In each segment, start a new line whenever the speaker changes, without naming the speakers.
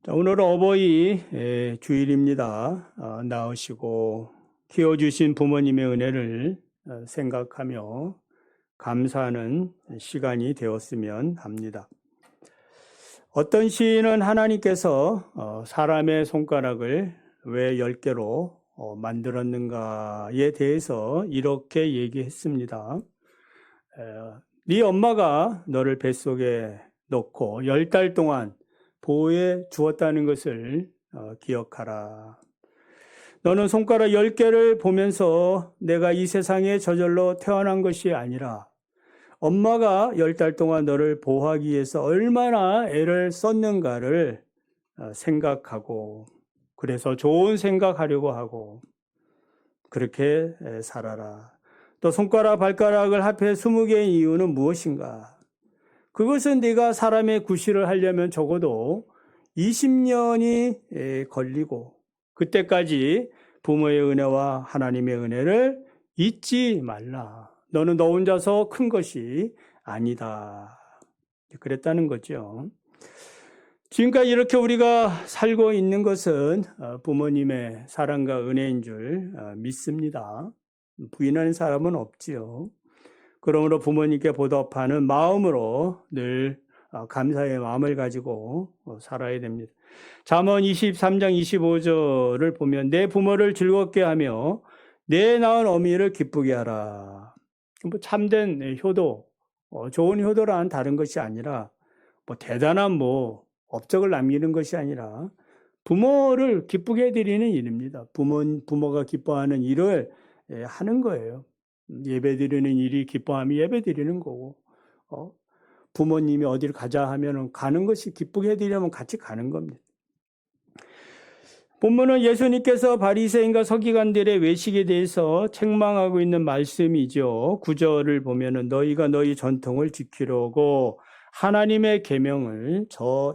자, 오늘은 어버이 주일입니다. 낳으시고 키워주신 부모님의 은혜를 생각하며 감사하는 시간이 되었으면 합니다. 어떤 시인은 하나님께서 사람의 손가락을 왜 10개로 만들었는가에 대해서 이렇게 얘기했습니다. 네 엄마가 너를 뱃속에 넣고 10달 동안 보호해 주었다는 것을 기억하라. 너는 손가락 10개를 보면서 내가 이 세상에 저절로 태어난 것이 아니라 엄마가 10달 동안 너를 보호하기 위해서 얼마나 애를 썼는가를 생각하고, 그래서 좋은 생각하려고 하고 그렇게 살아라. 또 손가락 발가락을 합해 20개의 이유는 무엇인가? 그것은 네가 사람의 구실을 하려면 적어도 20년이 걸리고, 그때까지 부모의 은혜와 하나님의 은혜를 잊지 말라. 너는 너 혼자서 큰 것이 아니다. 그랬다는 거죠. 지금까지 이렇게 우리가 살고 있는 것은 부모님의 사랑과 은혜인 줄 믿습니다. 부인하는 사람은 없지요. 그러므로 부모님께 보답하는 마음으로 늘 감사의 마음을 가지고 살아야 됩니다. 잠언 23장 25절을 보면 내 부모를 즐겁게 하며 내 낳은 어미를 기쁘게 하라. 뭐 참된 효도, 좋은 효도란 다른 것이 아니라 뭐 대단한 업적을 남기는 것이 아니라 부모를 기쁘게 해드리는 일입니다. 부모가 기뻐하는 일을 하는 거예요. 예배드리는 일이 기뻐함이 예배드리는 거고, 부모님이 어디를 가자 하면 가는 것이 기쁘게 해드리려면 같이 가는 겁니다. 본문은 예수님께서 바리새인과 서기관들의 외식에 대해서 책망하고 있는 말씀이죠. 9절을 보면은 너희가 너희 전통을 지키려고 하나님의 계명을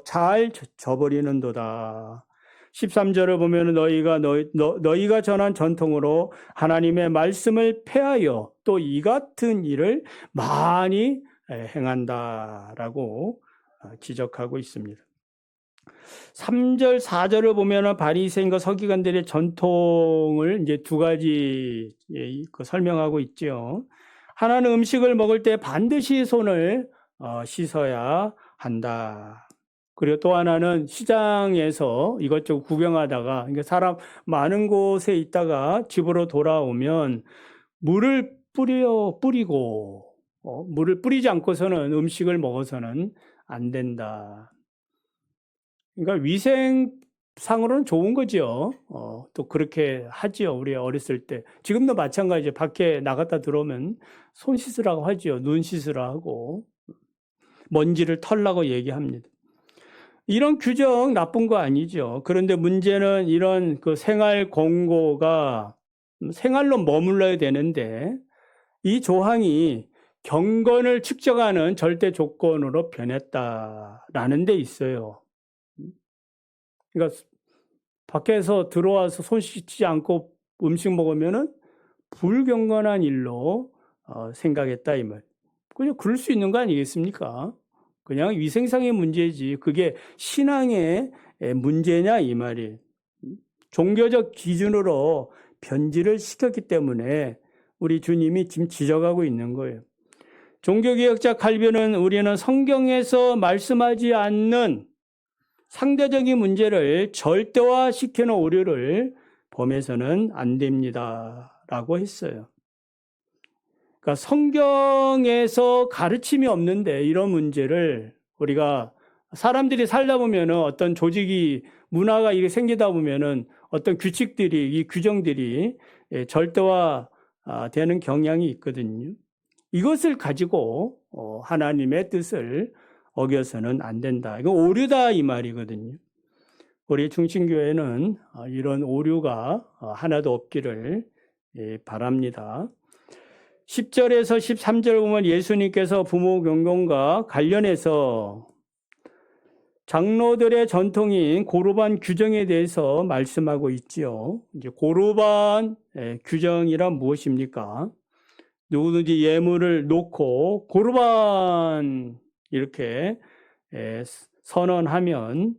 잘 저버리는도다. 13절을 보면 너희가 전한 전통으로 하나님의 말씀을 폐하여 또 이 같은 일을 많이 행한다라고 지적하고 있습니다. 3절, 4절을 보면 바리새인과 서기관들의 전통을 이제 두 가지 설명하고 있죠. 하나는 음식을 먹을 때 반드시 손을 씻어야 한다. 그리고 또 하나는 시장에서 이것저것 구경하다가, 그러니까 사람 많은 곳에 있다가 집으로 돌아오면 물을 뿌리고, 물을 뿌리지 않고서는 음식을 먹어서는 안 된다. 그러니까 위생상으로는 좋은 거죠. 또 그렇게 하지요. 우리 어렸을 때. 지금도 마찬가지죠. 밖에 나갔다 들어오면 손 씻으라고 하지요. 눈 씻으라 하고, 먼지를 털라고 얘기합니다. 이런 규정 나쁜 거 아니죠. 그런데 문제는 이런 그 생활 공고가 생활로 머물러야 되는데 이 조항이 경건을 측정하는 절대 조건으로 변했다라는 데 있어요. 그러니까 밖에서 들어와서 손 씻지 않고 음식 먹으면은 불경건한 일로 생각했다 이 말. 그냥 그럴 수 있는 거 아니겠습니까? 그냥 위생상의 문제지 그게 신앙의 문제냐 이 말이에요. 종교적 기준으로 변질을 시켰기 때문에 우리 주님이 지금 지적하고 있는 거예요. 종교개혁자 칼빈은 우리는 성경에서 말씀하지 않는 상대적인 문제를 절대화시키는 오류를 범해서는 안 됩니다 라고 했어요. 그러니까 성경에서 가르침이 없는데 이런 문제를 우리가 사람들이 살다 보면은 어떤 조직이 문화가 이게 생기다 보면은 어떤 규칙들이 이 규정들이 절대화 되는 경향이 있거든요. 이것을 가지고 하나님의 뜻을 어겨서는 안 된다. 이거 오류다 이 말이거든요. 우리 중심교회는 이런 오류가 하나도 없기를 바랍니다. 10절에서 13절 보면 예수님께서 부모 경건과 관련해서 장로들의 전통인 고르반 규정에 대해서 말씀하고 있지요. 이제 고르반 규정이란 무엇입니까? 누구든지 예물을 놓고 고르반 이렇게 선언하면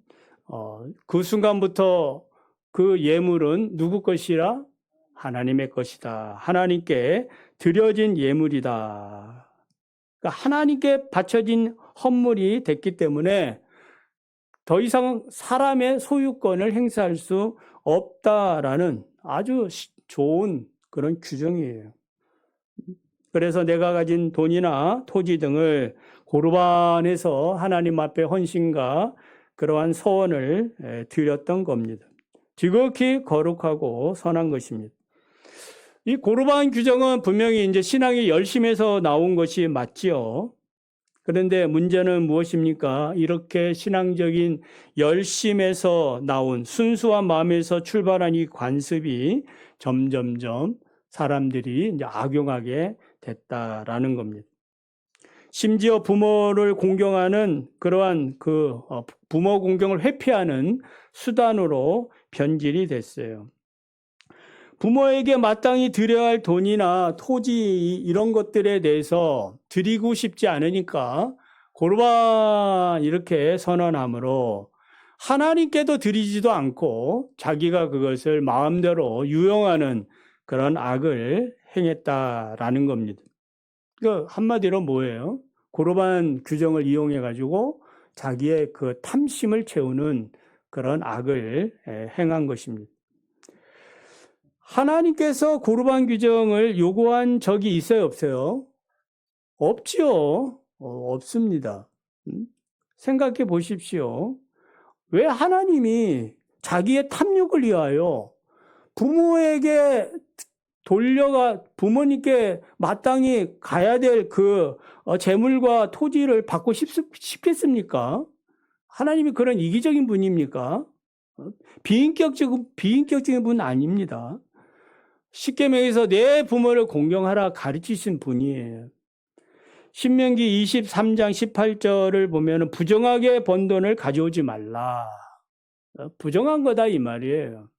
그 순간부터 그 예물은 누구 것이라? 하나님의 것이다. 하나님께 드려진 예물이다. 그러니까 하나님께 바쳐진 헌물이 됐기 때문에 더 이상 사람의 소유권을 행사할 수 없다라는 아주 좋은 그런 규정이에요. 그래서 내가 가진 돈이나 토지 등을 고르반해서 하나님 앞에 헌신과 그러한 서원을 드렸던 겁니다. 지극히 거룩하고 선한 것입니다. 이 고르반 규정은 분명히 이제 신앙의 열심에서 나온 것이 맞지요. 그런데 문제는 무엇입니까? 이렇게 신앙적인 열심에서 나온 순수한 마음에서 출발한 이 관습이 점점점 사람들이 이제 악용하게 됐다라는 겁니다. 심지어 부모를 공경하는 그러한 부모 공경을 회피하는 수단으로 변질이 됐어요. 부모에게 마땅히 드려야 할 돈이나 토지 이런 것들에 대해서 드리고 싶지 않으니까 고르반 이렇게 선언함으로 하나님께도 드리지도 않고 자기가 그것을 마음대로 유용하는 그런 악을 행했다라는 겁니다. 그 한마디로 뭐예요? 고르반 규정을 이용해 가지고 자기의 그 탐심을 채우는 그런 악을 행한 것입니다. 하나님께서 고르반 규정을 요구한 적이 있어요, 없어요? 없지요. 없습니다. 생각해 보십시오. 왜 하나님이 자기의 탐욕을 위하여 부모에게 부모님께 마땅히 가야 될 그 재물과 토지를 받고 싶겠습니까? 하나님이 그런 이기적인 분입니까? 비인격적인 분 아닙니다. 십계명에서 내 부모를 공경하라 가르치신 분이에요. 신명기 23장 18절을 보면 부정하게 번 돈을 가져오지 말라. 부정한 거다 이 말이에요.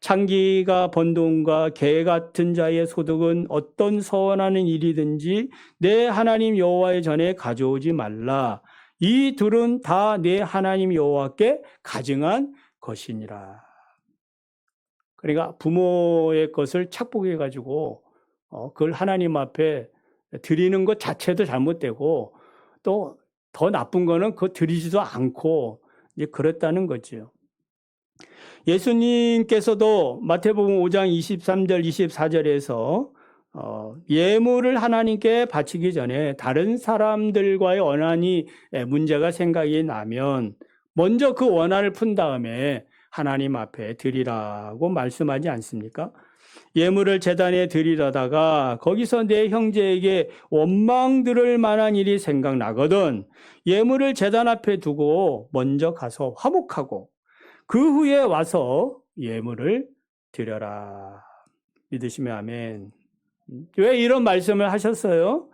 창기가 번 돈과 개 같은 자의 소득은 어떤 서원하는 일이든지 내 하나님 여호와의 전에 가져오지 말라. 이 둘은 다 내 하나님 여호와께 가증한 것이니라. 그러니까 부모의 것을 착복해가지고 그걸 하나님 앞에 드리는 것 자체도 잘못되고 또 더 나쁜 거는 그거 드리지도 않고 이제 그랬다는 거죠. 예수님께서도 마태복음 5장 23절 24절에서 예물을 하나님께 바치기 전에 다른 사람들과의 원한이 문제가 생각이 나면 먼저 그 원한을 푼 다음에 하나님 앞에 드리라고 말씀하지 않습니까? 예물을 제단에 드리려다가 거기서 내 형제에게 원망 들을 만한 일이 생각나거든 예물을 제단 앞에 두고 먼저 가서 화목하고 그 후에 와서 예물을 드려라. 믿으시면 아멘. 왜 이런 말씀을 하셨어요?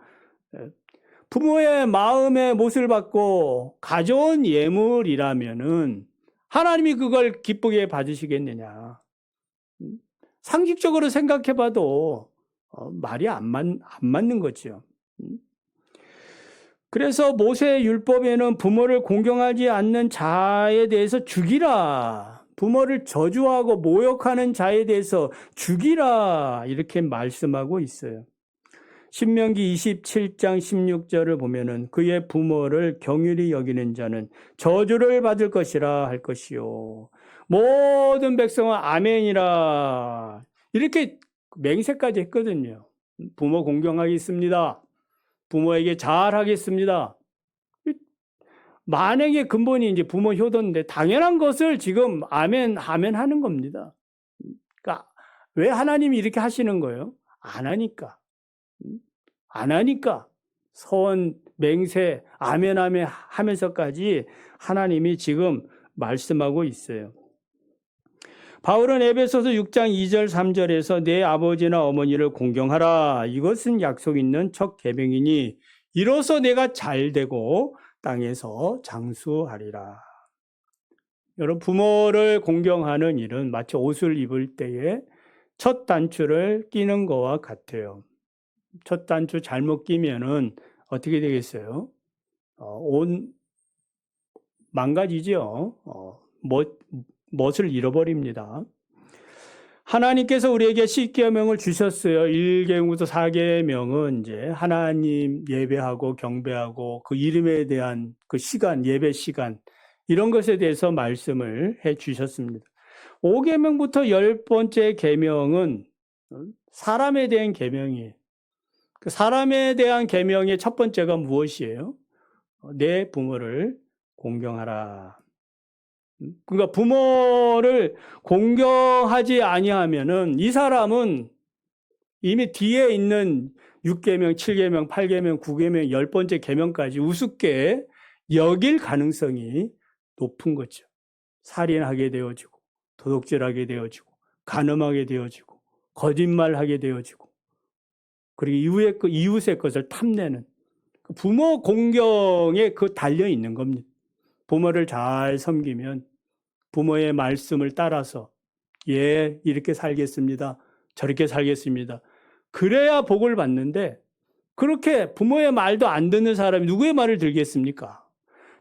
부모의 마음의 못을 받고 가져온 예물이라면은 하나님이 그걸 기쁘게 받으시겠느냐. 상식적으로 생각해 봐도 말이 안 맞는 거죠. 그래서 모세 율법에는 부모를 공경하지 않는 자에 대해서 죽이라. 부모를 저주하고 모욕하는 자에 대해서 죽이라. 이렇게 말씀하고 있어요. 신명기 27장 16절을 보면은 그의 부모를 경휼히 여기는 자는 저주를 받을 것이라 할 것이요. 모든 백성은 아멘이라. 이렇게 맹세까지 했거든요. 부모 공경하겠습니다. 부모에게 잘하겠습니다. 만행의 근본이 이제 부모 효도인데 당연한 것을 지금 아멘 하는 겁니다. 그러니까 왜 하나님이 이렇게 하시는 거예요? 안 하니까. 안 하니까 서원, 맹세, 아멘 하면서까지 하나님이 지금 말씀하고 있어요. 바울은 에베소서 6장 2절 3절에서 내 아버지나 어머니를 공경하라. 이것은 약속 있는 첫 계명이니 이로써 내가 잘되고 땅에서 장수하리라. 여러분 부모를 공경하는 일은 마치 옷을 입을 때에 첫 단추를 끼는 것과 같아요. 첫 단추 잘못 끼면은 어떻게 되겠어요? 옷 망가지죠. 멋을 잃어버립니다. 하나님께서 우리에게 10계명을 주셨어요. 1계명부터 4계명은 이제 하나님 예배하고 경배하고 그 이름에 대한 그 시간, 예배 시간 이런 것에 대해서 말씀을 해 주셨습니다. 5계명부터 10번째 계명은 사람에 대한 계명이에요. 그 사람에 대한 계명의 첫 번째가 무엇이에요? 내 부모를 공경하라. 그러니까 부모를 공경하지 아니하면은 이 사람은 이미 뒤에 있는 6계명, 7계명, 8계명, 9계명, 10번째 계명까지 우습게 여길 가능성이 높은 거죠. 살인하게 되어지고 도둑질하게 되어지고 간음하게 되어지고 거짓말하게 되어지고 그리고 이웃의 것을 탐내는 부모 공경에 달려 있는 겁니다. 부모를 잘 섬기면 부모의 말씀을 따라서 이렇게 살겠습니다. 저렇게 살겠습니다. 그래야 복을 받는데 그렇게 부모의 말도 안 듣는 사람이 누구의 말을 들겠습니까?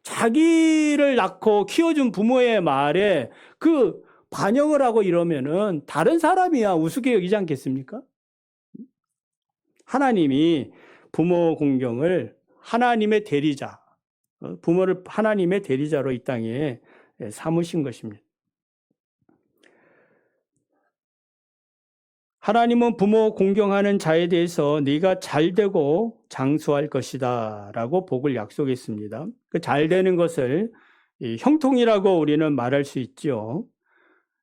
자기를 낳고 키워준 부모의 말에 그 반영을 하고 이러면은 다른 사람이야 우습게 여기지 않겠습니까? 하나님이 부모 공경을 하나님의 대리자, 부모를 하나님의 대리자로 이 땅에 삼으신 것입니다. 하나님은 부모 공경하는 자에 대해서 네가 잘되고 장수할 것이다 라고 복을 약속했습니다. 그 잘되는 것을 형통이라고 우리는 말할 수 있죠.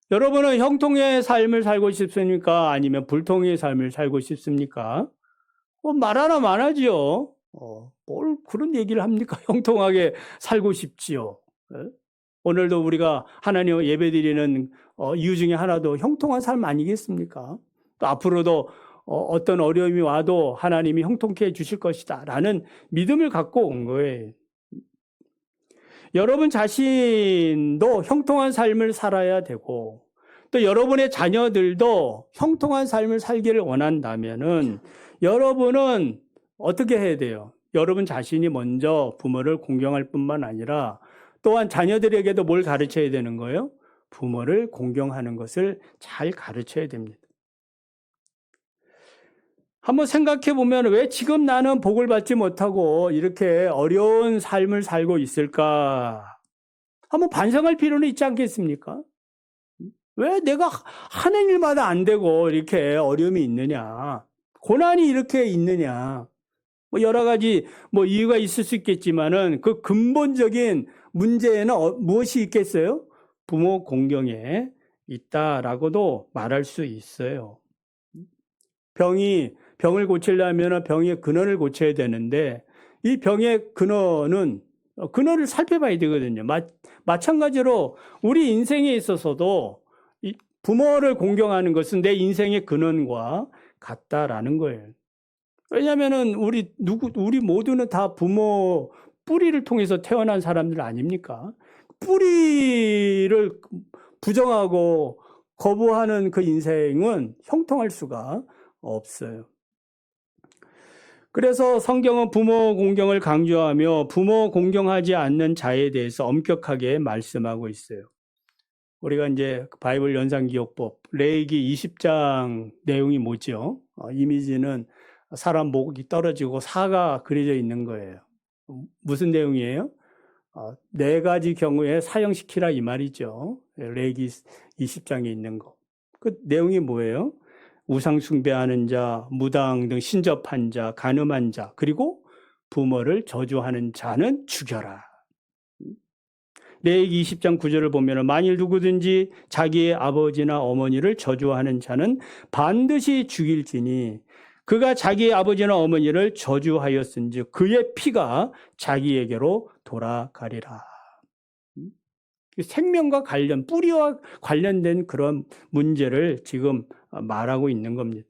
여러분은 형통의 삶을 살고 싶습니까? 아니면 불통의 삶을 살고 싶습니까? 말 하나 안 하지요. 뭘 그런 얘기를 합니까? 형통하게 살고 싶지요. 오늘도 우리가 하나님 예배드리는 이유 중에 하나도 형통한 삶 아니겠습니까? 또 앞으로도 어떤 어려움이 와도 하나님이 형통케 해주실 것이다 라는 믿음을 갖고 온 거예요. 여러분 자신도 형통한 삶을 살아야 되고 또 여러분의 자녀들도 형통한 삶을 살기를 원한다면은 여러분은 어떻게 해야 돼요? 여러분 자신이 먼저 부모를 공경할 뿐만 아니라 또한 자녀들에게도 뭘 가르쳐야 되는 거예요? 부모를 공경하는 것을 잘 가르쳐야 됩니다. 한번 생각해 보면 왜 지금 나는 복을 받지 못하고 이렇게 어려운 삶을 살고 있을까? 한번 반성할 필요는 있지 않겠습니까? 왜 내가 하는 일마다 안 되고 이렇게 어려움이 있느냐? 고난이 이렇게 있느냐? 여러 가지 이유가 있을 수 있겠지만은 그 근본적인 문제에는 무엇이 있겠어요? 부모 공경에 있다라고도 말할 수 있어요. 병을 고치려면 병의 근원을 고쳐야 되는데 이 병의 근원을 살펴봐야 되거든요. 마찬가지로 우리 인생에 있어서도 이 부모를 공경하는 것은 내 인생의 근원과 같다라는 거예요. 왜냐하면은 우리 모두는 다 부모 뿌리를 통해서 태어난 사람들 아닙니까? 뿌리를 부정하고 거부하는 그 인생은 형통할 수가 없어요. 그래서 성경은 부모 공경을 강조하며 부모 공경하지 않는 자에 대해서 엄격하게 말씀하고 있어요. 우리가 이제 바이블 연산기억법 레위기 20장 내용이 뭐죠? 이미지는 사람 목이 떨어지고 사가 그려져 있는 거예요. 무슨 내용이에요? 4가지 경우에 사형시키라 이 말이죠. 레위기 20장에 있는 거. 그 내용이 뭐예요? 우상 숭배하는 자, 무당 등 신접한 자, 간음한 자, 그리고 부모를 저주하는 자는 죽여라. 레위기 20장 9절을 보면 만일 누구든지 자기의 아버지나 어머니를 저주하는 자는 반드시 죽일지니 그가 자기의 아버지나 어머니를 저주하였은즉 그의 피가 자기에게로 돌아가리라. 생명과 뿌리와 관련된 그런 문제를 지금 말하고 있는 겁니다.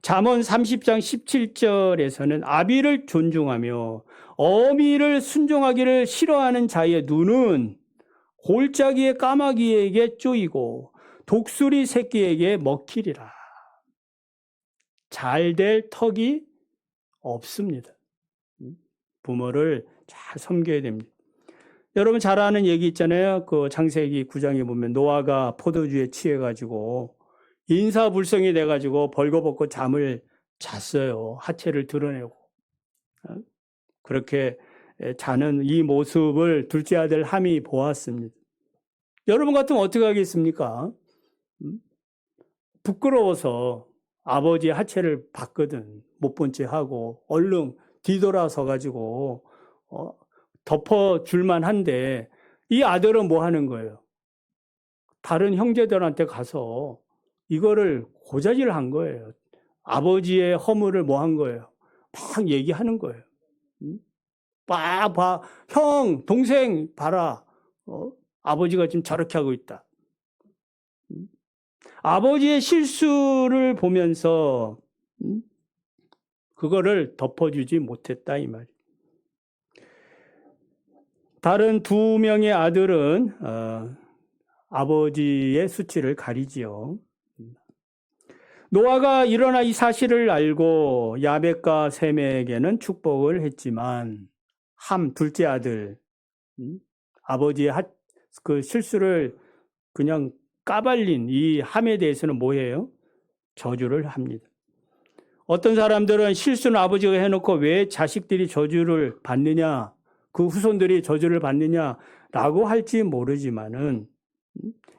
잠언 30장 17절에서는 아비를 존중하며 어미를 순종하기를 싫어하는 자의 눈은 골짜기의 까마귀에게 쪼이고 독수리 새끼에게 먹히리라. 잘될 턱이 없습니다. 부모를 잘 섬겨야 됩니다. 여러분 잘 아는 얘기 있잖아요. 그 창세기 9장에 보면 노아가 포도주에 취해가지고 인사불성이 돼가지고 벌거벗고 잠을 잤어요. 하체를 드러내고. 그렇게 자는 이 모습을 둘째 아들 함이 보았습니다. 여러분 같으면 어떻게 하겠습니까? 부끄러워서 아버지의 하체를 봤거든. 못 본 채 하고 얼른 뒤돌아서 가지고 덮어줄만 한데 이 아들은 뭐 하는 거예요? 다른 형제들한테 가서 이거를 고자질을 한 거예요. 아버지의 허물을 뭐 한 거예요? 막 얘기하는 거예요. 봐, 형, 동생 봐라. 아버지가 지금 저렇게 하고 있다. 아버지의 실수를 보면서 그거를 덮어주지 못했다 이 말이에요. 다른 두 명의 아들은 아버지의 수치를 가리지요. 노아가 일어나 이 사실을 알고 야벳과 셈에게는 축복을 했지만 함 둘째 아들 아버지의 그 실수를 그냥 까발린 이 함에 대해서는 뭐예요? 저주를 합니다. 어떤 사람들은 실수는 아버지가 해놓고 왜 자식들이 저주를 받느냐, 그 후손들이 저주를 받느냐라고 할지 모르지만은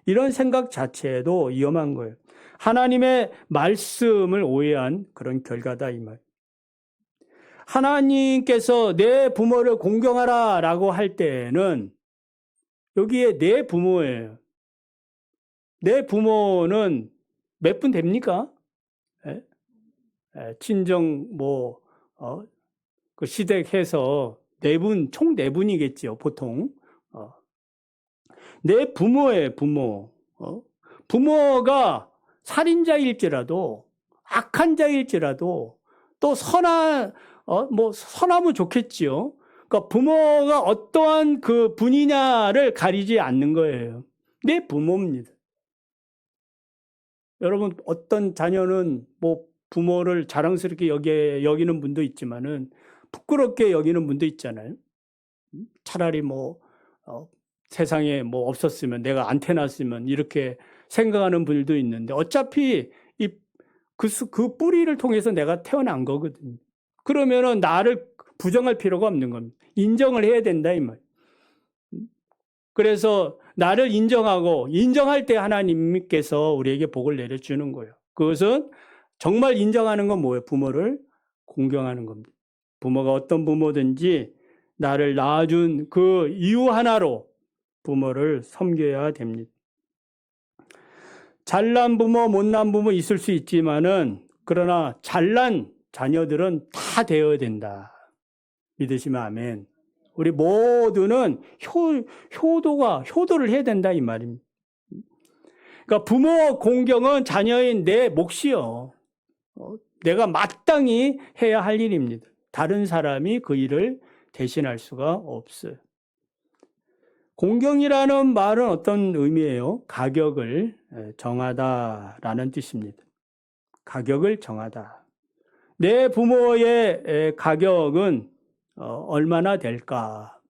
이런 생각 자체도 위험한 거예요. 하나님의 말씀을 오해한 그런 결과다 이 말. 하나님께서 내 부모를 공경하라 라고 할 때는 여기에 내 부모예요. 내 부모는 몇 분 됩니까? 친정 그 시댁해서 총 네 분이겠죠 보통. 내 부모예요 부모. 부모가 살인자일지라도 악한 자일지라도 또 선하면 좋겠지요. 그러니까 부모가 어떠한 그 분이냐를 가리지 않는 거예요. 내 부모입니다. 여러분 어떤 자녀는 부모를 자랑스럽게 여기는 분도 있지만은 부끄럽게 여기는 분도 있잖아요. 차라리 세상에 없었으면 내가 안 태어났으면 이렇게 생각하는 분들도 있는데 어차피 그 뿌리를 통해서 내가 태어난 거거든요. 그러면은 나를 부정할 필요가 없는 겁니다. 인정을 해야 된다 이 말. 그래서 나를 인정할 때 하나님께서 우리에게 복을 내려주는 거예요. 그것은 정말 인정하는 건 뭐예요? 부모를 공경하는 겁니다. 부모가 어떤 부모든지 나를 낳아준 그 이유 하나로 부모를 섬겨야 됩니다. 잘난 부모, 못난 부모 있을 수 있지만은 그러나 잘난 자녀들은 다 되어야 된다. 믿으시면 아멘. 우리 모두는 효도를 해야 된다 이 말입니다. 그러니까 부모 공경은 자녀인 내 몫이요. 내가 마땅히 해야 할 일입니다. 다른 사람이 그 일을 대신할 수가 없어요. 공경이라는 말은 어떤 의미예요? 가격을 정하다라는 뜻입니다. 가격을 정하다. 내 부모의 가격은 얼마나 될까?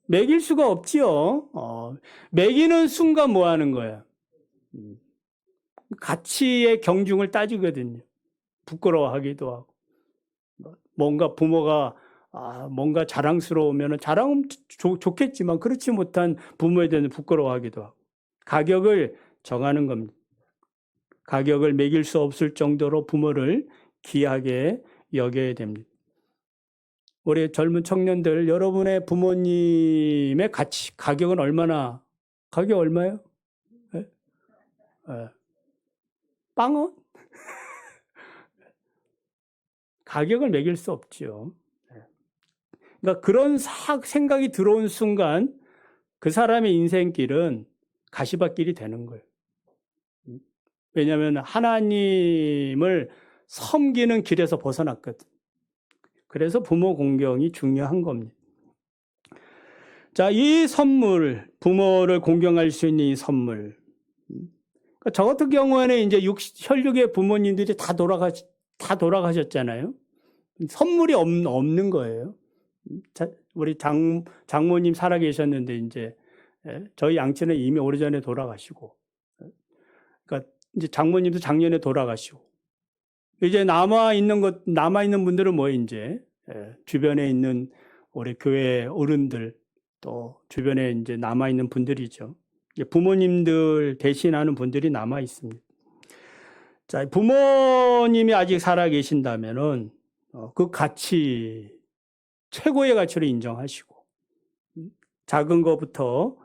매길 수가 없지요. 매기는 순간 뭐 하는 거야? 가치의 경중을 따지거든요. 부끄러워하기도 하고. 뭔가 부모가 뭔가 자랑스러우면 자랑은 좋겠지만 그렇지 못한 부모에 대해서 부끄러워하기도 하고. 가격을 정하는 겁니다. 가격을 매길 수 없을 정도로 부모를 귀하게 여겨야 됩니다. 우리 젊은 청년들, 여러분의 부모님의 가격은 가격 얼마예요? 빵원? 가격을 매길 수 없죠. 그러니까 그런 생각이 들어온 순간 그 사람의 인생길은 가시밭길이 되는 거예요. 왜냐하면 하나님을 섬기는 길에서 벗어났거든. 그래서 부모 공경이 중요한 겁니다. 자, 이 선물, 부모를 공경할 수 있는 이 선물. 그러니까 저 같은 경우에는 이제 혈육의 부모님들이 다 돌아가셨잖아요. 선물이 없는 거예요. 우리 장모님 살아 계셨는데 이제 저희 양치는 이미 오래전에 돌아가시고, 그러니까 이제 장모님도 작년에 돌아가시고, 이제 남아 있는 분들은 뭐 이제 주변에 있는 우리 교회 어른들 또 주변에 이제 남아 있는 분들이죠. 부모님들 대신하는 분들이 남아 있습니다. 자, 부모님이 아직 살아 계신다면은 그 가치, 최고의 가치로 인정하시고 작은 것부터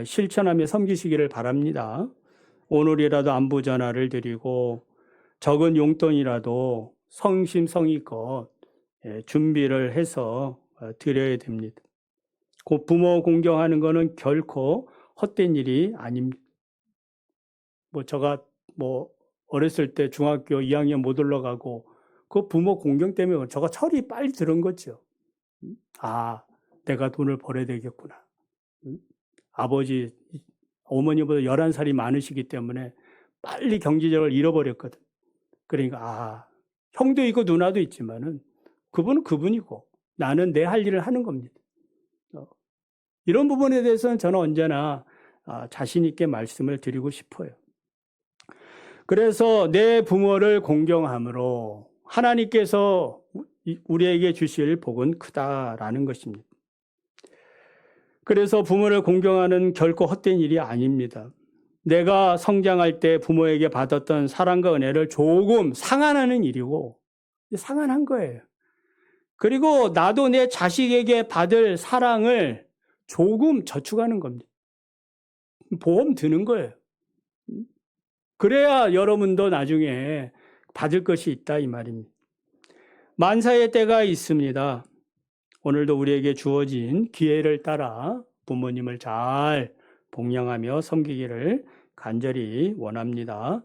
실천하며 섬기시기를 바랍니다. 오늘이라도 안부 전화를 드리고 적은 용돈이라도 성심성의껏 준비를 해서 드려야 됩니다. 부모 공경하는 것은 결코 헛된 일이 아닙니다. 제가 어렸을 때 중학교 2학년 못 올라가고 그 부모 공경 때문에 저가 철이 빨리 들은 거죠. 아, 내가 돈을 벌어야 되겠구나. 아버지, 어머니보다 11살이 많으시기 때문에 빨리 경제적으로 잃어버렸거든. 그러니까 형도 있고 누나도 있지만은 그분은 그분이고 나는 내 할 일을 하는 겁니다. 이런 부분에 대해서는 저는 언제나 자신 있게 말씀을 드리고 싶어요. 그래서 내 부모를 공경함으로 하나님께서 우리에게 주실 복은 크다라는 것입니다. 그래서 부모를 공경하는 결코 헛된 일이 아닙니다. 내가 성장할 때 부모에게 받았던 사랑과 은혜를 조금 상환하는 일이고 상환한 거예요. 그리고 나도 내 자식에게 받을 사랑을 조금 저축하는 겁니다. 보험 드는 거예요. 그래야 여러분도 나중에 받을 것이 있다 이 말입니다. 만사의 때가 있습니다. 오늘도 우리에게 주어진 기회를 따라 부모님을 잘 복양하며 섬기기를 간절히 원합니다.